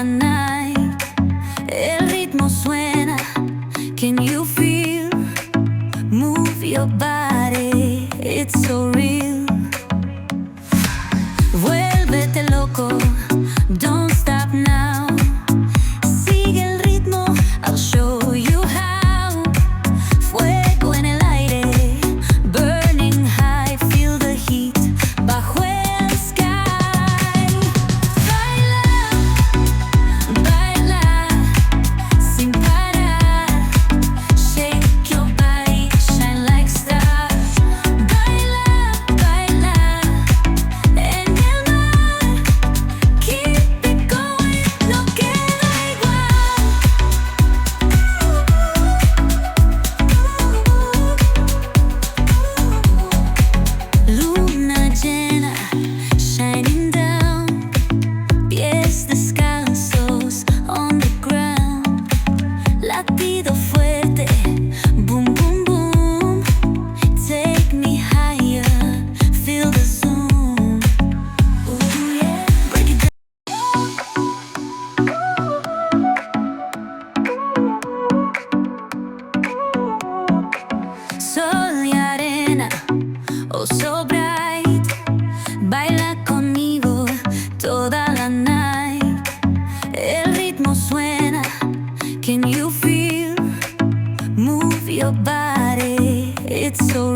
night. El ritmo suena. Can you feel? Move your body, it's so real. Vuélvete loco, don't stop now. Sigue el ritmo, I'll show you how. Fuego en el aire, burning high, feel the heat bajo el sky. Baila, baila, sin parar. Shake your body, shine like stars. Baila, baila, en el mar. Keep it going, no queda igual. Luna llena, shining down. Pies descalzos on the ground. Latido fuerte, boom, boom, boom. Take me higher, feel the zoom. Ooh, yeah, break it down. Sol y arena, oh so bright. Baila conmigo toda la night. El ritmo suena. Can you feel? Move your body, it's so